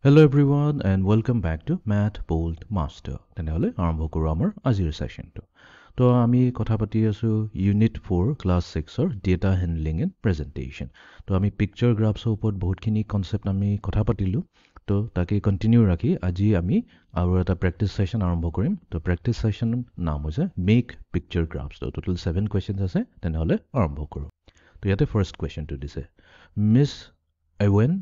Hello everyone and welcome back to Math Bold Master. তেনেহলে আৰম্ভ কৰো আমাৰ আজিৰ সেশনটো। তো আমি কথা পাতি আছো ইউনিট 4 ক্লাস 6 ৰ ডেটা হ্যান্ডলিং এন্ড প্ৰেজেন্টেশন। তো আমি পিকচাৰ গ্ৰাফছৰ ওপৰত বহুতখিনি কনসেপ্ট আমি কথা পাতিলো। তো তাকে কন্টিনিউ ৰাখি আজি আমি আৰু এটা প্ৰেক্টিস সেশন আৰম্ভ কৰিম। তো প্ৰেক্টিস সেশনৰ নাম হৈছে মেক পিকচাৰ গ্ৰাফছ। তো টোটাল 7 কোৱেশ্চনছ আছে। তেনেহলে আৰম্ভ কৰো। তো ইয়াতে ফাৰ্স্ট কোৱেশ্চনটো দিছে miss এৱেন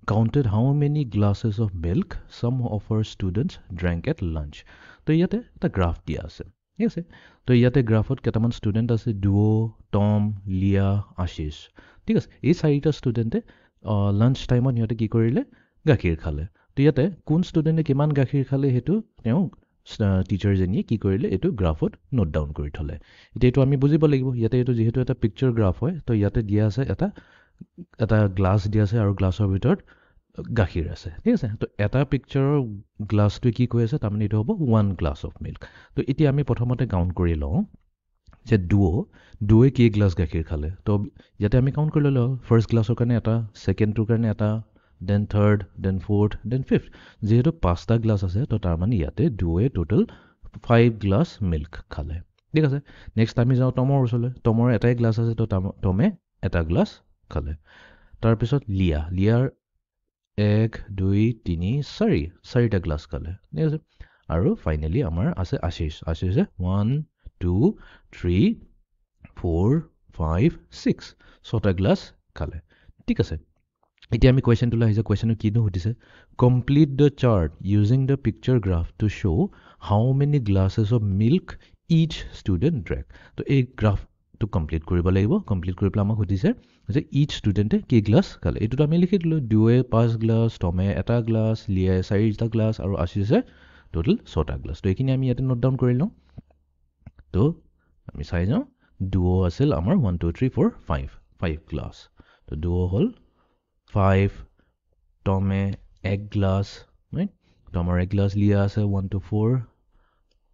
counted how many glasses of milk some of her students drank at lunch. তো ইয়াতে এটা গ্ৰাফ দিয়া আছে। ঠিক আছে। তো ইয়াতে গ্ৰাফত কেইটামান ষ্টুডেণ্ট আছে ডুও, টম, লিয়া, আশিষ। ঠিক আছে। এই চাৰিটা ষ্টুডেণ্টে লাঞ্চ টাইমত সিহঁতে কি কৰিলে গাখীৰ খালে। তো ইয়াতে কোন ষ্টুডেণ্টে কিমান গাখীৰ খালে সেইটো তেওঁ টিচাৰজনীয়ে কি কৰিলে এইটো গ্ৰাফত নোট ডাউন কৰি থলে। এতিয়া এইটো আমি বুজিব লাগিব। ইয়াতে এইটো যিহেতু এটা পিকচাৰ গ্ৰাফ হয় তো ইয়াতে দিয়া আছে এটা গ্লাছ দিয়া আছে আৰু গ্লাছৰ ভিতৰত গাখীৰ আছে। ঠিক আছে। তো এটা পিকচাৰৰ গ্লাছটোৱে কি কৈ আছে তাৰমানে এইটো হ'ব 1 গ্লাছ অফ মিল্ক। তো এতিয়া আমি প্ৰথমতে কাউণ্ট কৰি লওঁ যে ডুৱে কি গ্লাছ গাখীৰ খালে। তো ইয়াতে আমি কাউণ্ট কৰি ল'লোঁ ফাৰ্ষ্ট গ্লাছৰ কাৰণে এটা, ছেকেণ্ডটোৰ কাৰণে এটা, then third, then fourth, then fifth. যিহেতু 5টা গ্লাছ আছে তো তাৰমানে ইয়াতে ডুৱে টোটেল 5 গ্লাছ মিল্ক খালে। ঠিক আছে। নেক্সট আমি যাওঁ টমৰ ওচৰলৈ। টমৰ এটাই গ্লাছ আছে তো টমে এটা গ্লাছ খালে। তাৰপিছত লিয়াৰ 1 2 3 4 চাৰিটা গ্লাছ খালে। ঠিক আছে। আৰু ফাইনেলি আমাৰ আছে আশিষে 1 2 3 4 5 6 ছটা গ্লাছ খালে। ঠিক আছে। এতিয়া আমি কুৱেশ্যনটোলৈ আহিছে। কুৱেশ্যনটো কিনো সুধিছে complete the chart using the picture graph to show' how many glasses of milk each student drank. তো এই গ্ৰাফটো কমপ্লিট কৰিব লাগিব। কমপ্লিট কৰি পেলাই আমাক সুধিছে যে ইচ ষ্টুডেণ্টে কি গ্লাছ খালে। এইটোতো আমি লিখি দিলোঁ ডুৱে 5 গ্লাছ, টমে এটা গ্লাছ, লিয়াই 4টা গ্লাছ আৰু আশিষে টোটেল 6টা গ্লাছ। তো এইখিনি আমি ইয়াতে নোট ডাউন কৰি লওঁ। তো আমি চাই যাওঁ ডুও আছিল আমাৰ 1 2 3 4 5 গ্লাছ। তো ডুও হ'ল 5, টমে 1 গ্লাছ, ৰাইট। টমৰ 1 গ্লাছ, লিয়া আছে 1 2 4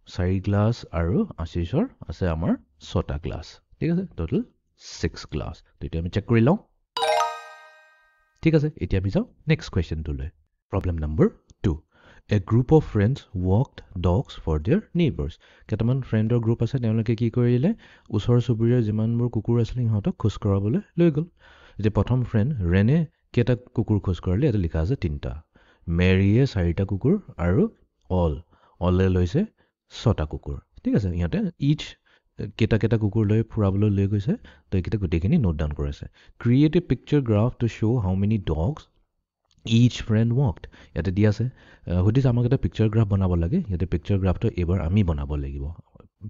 4 গ্লাছ আৰু আশিষৰ আছে আমাৰ 6টা গ্লাছ। ঠিক আছে। Total 6 glass. তো এতিয়া আমি চেক কৰি লওঁ। ঠিক আছে। এতিয়া আমি যাওঁ নেক্সট কুৱেশ্যনটোলৈ। Problem number 2 a group of friends walked dogs for their neighbours. কেইটামান ফ্ৰেণ্ডৰ গ্ৰুপ আছে তেওঁলোকে কি কৰিলে ওচৰ চুবুৰীয়াৰ যিমানবোৰ কুকুৰ আছিলে সিহঁতক খোজ কঢ়াবলৈ লৈ গ'ল। এতিয়া প্ৰথম ফ্ৰেণ্ড ৰেনে কেইটা কুকুৰ খোজ কঢ়ালে ইয়াতে লিখা আছে 3টা, মেৰীয়ে 4টা কুকুৰ আৰু অলে লৈছে 6টা কুকুৰ। ঠিক আছে। ইহঁতে ইচ কেইটা কুকুৰ লৈ ফুৰাবলৈ লৈ গৈছে তো এইকেইটা গোটেইখিনি নোট ডাউন কৰিছে। Create A picture graph to show' how many dogs is friend ৱাকড। ইয়াতে দিয়া আছে সুধিছে আমাক এটা পিকচাৰ গ্ৰাফ বনাব লাগে। ইয়াতে পিকচাৰ গ্ৰাফটো এইবাৰ আমি বনাব লাগিব।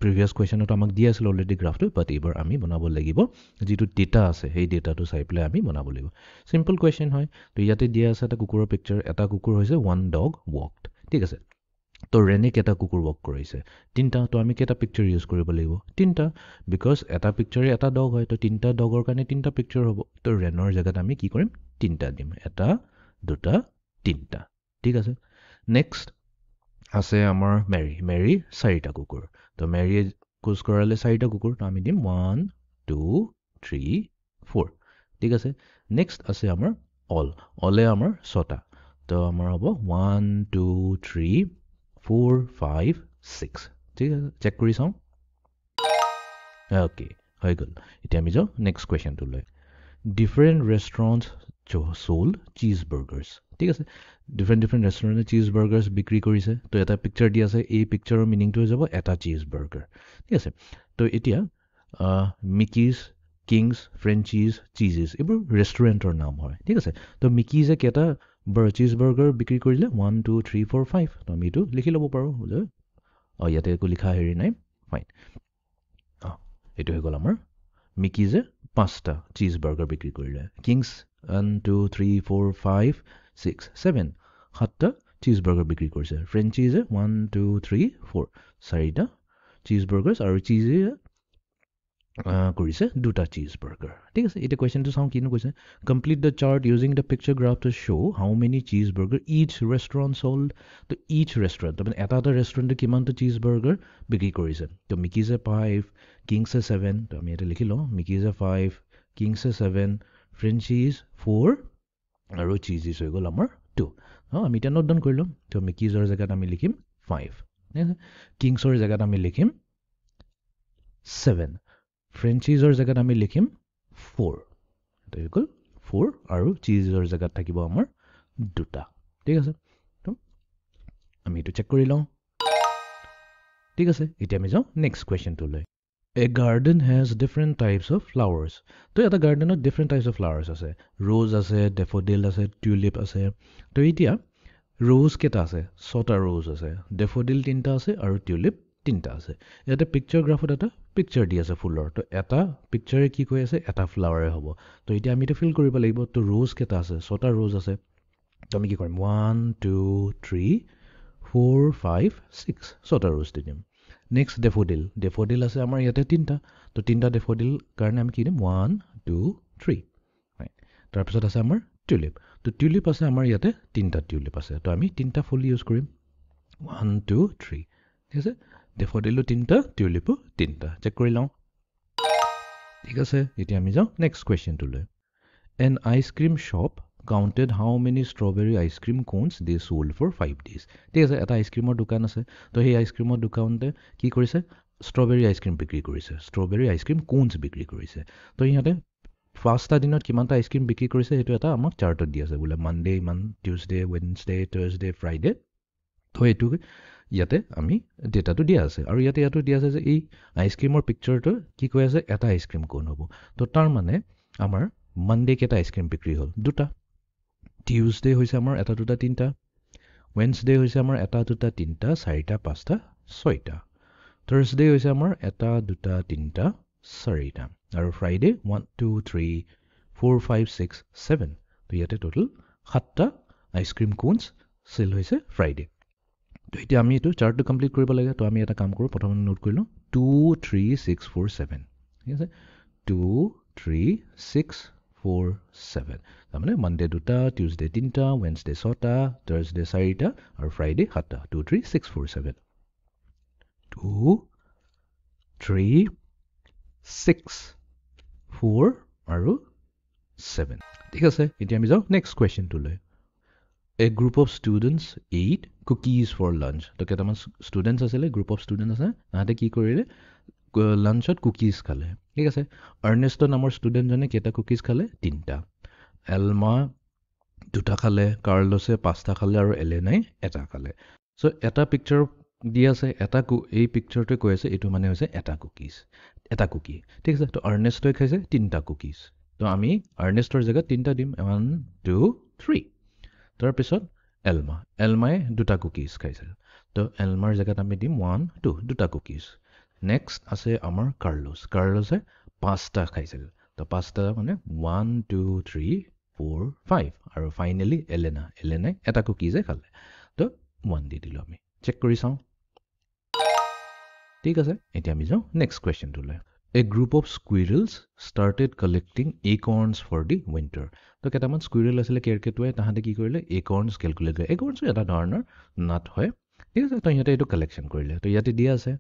প্ৰিভিয়াছ কুৱেশ্যনত আমাক দিয়া আছিল অলৰেডি গ্ৰাফটো, বাট এইবাৰ আমি বনাব লাগিব। যিটো ডেটা আছে সেই ডেটাটো চাই পেলাই আমি বনাব লাগিব। চিম্পল কুৱেশ্যন হয়। তো ইয়াতে দিয়া আছে এটা কুকুৰৰ পিকচাৰ। এটা কুকুৰ হৈছে 1 ডগ ৱাকড। ঠিক আছে। তো ৰেনে কেইটা কুকুৰ ৱাক কৰিছে 3টা। তো আমি কেইটা পিকচাৰ ইউজ কৰিব লাগিব 3টা, বিকজ এটা পিকচাৰে এটা ডগ হয়। তো 3টা ডগৰ কাৰণে 3টা পিকচাৰ হ'ব। তো ৰেনৰ জেগাত আমি কি কৰিম 3টা দিম, 1 2 3টা। ঠিক আছে। নেক্সট আছে আমাৰ মেৰী 4টা কুকুৰ। তো মেৰীয়ে খোজ কঢ়ালে 4টা কুকুৰ। তো আমি দিম 1 2 3 4। ঠিক আছে। নেক্সট আছে আমাৰ অলে আমাৰ 6টা। তো আমাৰ হ'ব 1 2 3 4 5 6। ঠিক আছে। চেক কৰি চাওঁ। অ'কে হৈ গ'ল। এতিয়া আমি যাওঁ নেক্সট কুৱেশ্যনটোলৈ। Different restaurants sold cheeseburgers. ঠিক আছে। ডিফাৰেণ্ট ৰেষ্টুৰেণ্টে চিজ বাৰ্গাৰ্ছ বিক্ৰী কৰিছে। তো এটা পিকচাৰ দিয়া আছে। এই পিকচাৰৰ মিনিংটো হৈ যাব এটা চিজ বাৰ্গাৰ। ঠিক আছে। তো এতিয়া মিকিজ, কিংছ, ফ্ৰেঞ্চিজ, চিজেছ এইবোৰ ৰেষ্টুৰেণ্টৰ নাম হয়। ঠিক আছে। তো মিকিজে কেইটা চিজ বাৰ্গাৰ বিক্ৰী কৰিলে 1 2 3 4 5। তো আমি এইটো লিখি ল'ব পাৰোঁ যে ইয়াতে একো লিখা হেৰি নাই। ফাইন। এইটো হৈ গ'ল আমাৰ মিকিজে 5টা চিজ বাৰ্গাৰ বিক্ৰী কৰিলে। কিংছ 1 2 3 4 5 6 7 7টা চিজ বাৰ্গাৰ বিক্ৰী কৰিছে। ফ্ৰেঞ্চিজে 1 2 3 4 4টা চিজ বাৰ্গাৰ্ছ আৰু চিজে কৰিছে 2টা চিজ বাৰ্গাৰ। ঠিক আছে। এতিয়া কুৱেশ্যনটো চাওঁ কিনো কৈছে complete the chart using the picture graph to show' how many cheese burger each restaurant sold. তো ইচ ৰেষ্টুৰেণ্ট তাৰমানে এটা ৰেষ্টুৰেণ্টে কিমানটা চিজ বাৰ্গাৰ বিক্ৰী কৰিছে। তো মিকিজে 5, কিংছে 7। তো আমি ইয়াতে লিখি লওঁ মিকিজে 5, কিংছে 7, ফ্ৰেঞ্চিজ 4 আৰু চিজেছ হৈ গ'ল আমাৰ 2। আমি এতিয়া নোট ডাউন কৰি ল'ম তো মিকিজৰ জেগাত আমি লিখিম 5 ঠিক আছে কিংছৰ জেগাত আমি লিখিম 7 ফ্ৰেঞ্চিজৰ জেগাত আমি লিখিম 4 এটা হৈ গ'ল 4 আৰু চিজৰ জেগাত থাকিব আমাৰ 2টা ঠিক আছে তো আমি এইটো চেক কৰি লওঁ ঠিক আছে এতিয়া আমি যাওঁ next কুৱেশ্যনটোলৈ A garden has different types of flowers. তো এটা গাৰ্ডেনত different types of flowers আছে rose আছে daffodil আছে tulip আছে তো এতিয়া rose কেটা আছে 6টা rose আছে daffodil 3টা আছে আৰু tulip 3টা আছে ইয়াতে পিকচাৰ গ্ৰাফত এটা পিকচাৰ দি আছে ফুলৰ তো এটা পিকচাৰে কি কৈ আছে এটা ফ্লাৱাৰে হ'ব তো এতিয়া আমি এটা ফিল কৰিব লাগিব তো rose কেটা আছে 6টা rose আছে তো আমি কি কৰিম 1 2 3 4 5 6 6টা rose দি দিম Next daffodil আছে আমাৰ ইয়াতে 3টা তো 3টা daffodil কাৰণে আমি কি দিম 1 2 3 right তাৰ পিছত আছে আমাৰ tulip তো tulip আছে আমাৰ ইয়াতে 3টা tulip আছে তো আমি 3টা ফুল ইউজ কৰিম 1 2 3 ঠিক আছে daffodil 3টা tulip 3টা চেক কৰি লওঁ ঠিক আছে এতিয়া আমি যাওঁ next কুৱেশ্যনটোলৈ An ice cream shop counted how many strawberry ice cream cones they sold for 5 days. ঠিক আছে এটা আইসক্ৰিমৰ দোকান আছে তো সেই আইসক্ৰিমৰ দোকানতে কি কৰিছে strawberry ice cream বিক্ৰী কৰিছে strawberry ice cream cones বিক্ৰী কৰিছে তো ইহঁতে ফাৰ্ষ্টটা দিনত কিমানটা আইসক্ৰিম বিক্ৰী কৰিছে সেইটো এটা আমাক চাৰ্টত দি আছে বোলে মানডে ইমান টিউজডে ওয়েডনেসডে থাৰ্সডে ফ্ৰাইডে তো এইটো ইয়াতে আমি ডেটাটো দিয়া আছে আৰু ইয়াতে দিয়া আছে যে এই আইসক্ৰিমৰ পিকচাৰটো কি কৈ আছে এটা আইসক্ৰিম কোন হ'ব তো তাৰ মানে আমাৰ মানডে কেটা আইসক্ৰিম বিক্ৰী হ'ল দুটা টিউজডে হৈছে আমাৰ এটা দুটা তিনটা ওয়েডনেসডে হৈছে আমাৰ এটা দুটা তিনটা চাৰিটা পাঁচটা ছয়টা থাৰ্সডে হৈছে আমাৰ এটা দুটা তিনটা চাৰিটা আৰু ফ্ৰাইডে 1 2 3 4 5 6 7 তো ইয়াতে টোটাল 7টা আইসক্রিম কোনস সেল হৈছে ফ্ৰাইডে তো এতিয়া আমি এটো চাৰ্টটো কমপ্লিট কৰিব লাগে তো আমি এটা কাম কৰো প্ৰথমে নোট কৰি লওঁ 2 3 6 4 7 ঠিক আছে 2 3 6 4 7 তাৰমানে মানডে দুটা টিউজডে তিনটা ওয়েডনেসডে 6টা থাৰ্সডে 4টা আৰু ফ্ৰাইডে 7টা 2 3 6 4 7 2 3 6 4 আৰু 7 ঠিক আছে এতিয়া আমি যাওঁ next কুৱেশ্যনটোলৈ A group of students ate cookies for lunch তো কেইটামান ষ্টুডেন্টস আছিলে গ্ৰুপ অফ ষ্টুডেন্ট আছে তাহাঁতে কি কৰিলে লাঞ্চত কুকিজ খালে ঠিক আছে আৰ্নেষ্ট নামৰ ষ্টুডেন্টজনে কেইটা কুকিজ খালে 3টা এলমা 2টা খালে কাৰ্লছে 5টা খালে আৰু এলেনাই এটা খালে সো এটা পিকচাৰ দি আছে এটা এই পিকচাৰটোৱে কৈ আছে এটো মানে হৈছে এটা কুকি ঠিক আছে তো আৰ্নেষ্টই খাইছে 3টা কুকিজ তো আমি আৰ্নেষ্টৰ জেগাত 3টা দিম 1 2 3 তাৰ পিছত এলমাই 2টা কুকিজ খাইছিল তো এলমাৰ জেগাত আমি দিম 1 2 2টা কুকিজ নেক্সট আছে আমাৰ কাৰ্লছে 5টা খাইছিল তো 5টা মানে 1 2 3 4 5 আৰু ফাইনালি এলেনাই এটা কুকিজে খালে তো 1 দি দিলো আমি চেক কৰি চাওঁ ঠিক আছে এতিয়া আমি যাওঁ next কুৱেশ্যনটোলৈ A group of squirrels started collecting acorns for the winter. তো কেইটামান squirrel আছিলে কেৰকেটুৱাই তাহাঁতে কি কৰিলে acorns ক্যালকুলেট কৰে acorns এটা ধৰণৰ নাট হয় ঠিক আছে তো ইহঁতে এইটো কালেকশ্যন কৰিলে তো ইয়াতে দিয়া আছে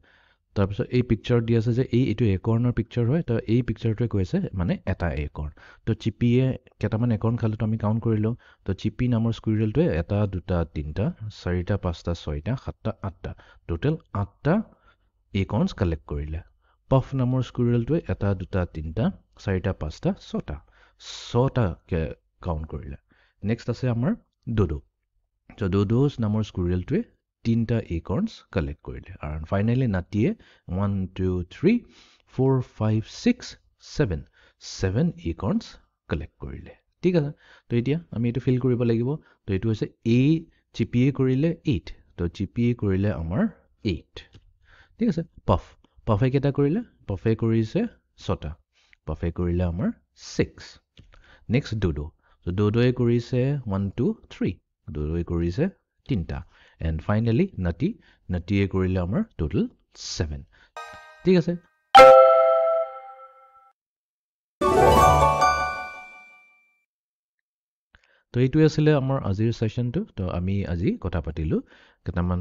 তাৰপিছত এই পিকচাৰ দিয়া আছে যে এইটো একৰ্ণৰ পিকচাৰ হয় তো এই পিকচাৰটোৱে কৈছে মানে এটা একৰ্ণ তো চিপিয়ে কেইটামান একৰ্ণ খালে তো আমি কাউণ্ট কৰিলো তো চিপি নামৰ স্কুইৰেলটোৱে এটা দুটা তিনটা চাৰিটা পাঁচটা ছয়টা সাতটা আঠটা টোটেল 8টা একৰ্ণছ কালেক্ট কৰিলে Puff নামৰ স্কুইৰেলটোৱে এটা দুটা তিনটা চাৰিটা পাঁচটা ছটা কাউণ্ট কৰিলে নেক্সট আছে আমাৰ ডোডো তো ডোডোছ নামৰ স্কুইৰেলটোৱে 3টা একৰ্ণছ কালেক্ট কৰিলে আৰু ফাইনালি নাটিয়ে 1 2 3 4 5 6 7 একৰ্ণছ কালেক্ট কৰিলে ঠিক আছে তো এতিয়া আমি এটো ফিল কৰিব লাগিব তো এটো হৈছে a চিপিয়ে কৰিলে 8 তো চিপিয়ে কৰিলে আমাৰ 8 ঠিক আছে পাফে কেটা কৰিলে পাফে কৰিছে 6টা পাফে কৰিলে আমাৰ 6 নেক্সট ডোডো তো ডোডোয়ে কৰিছে 1 2 3 ডোডোয়ে কৰিছে 3টা and finally নাটিয়ে কৰিলে আমাৰ total 7 ঠিক আছে তো এইটো আছিল আমাৰ আজিৰ সেশনটো তো আমি আজি কথা পাতিলো কেটামান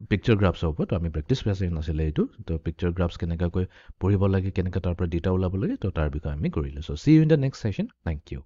পিকচাৰ গ্ৰাফছ হ'ব তো আমি প্ৰেক্টিছ সেশন আছিল এইটো তো পিকচাৰ গ্ৰাফছ কেনেকৈ পঢ়িব লাগে কেনেকৈ তাৰ পৰা ডেটা ওলাব লাগে তো তাৰ বিষয়ে আমি কৰিলো so see you in the next session thank you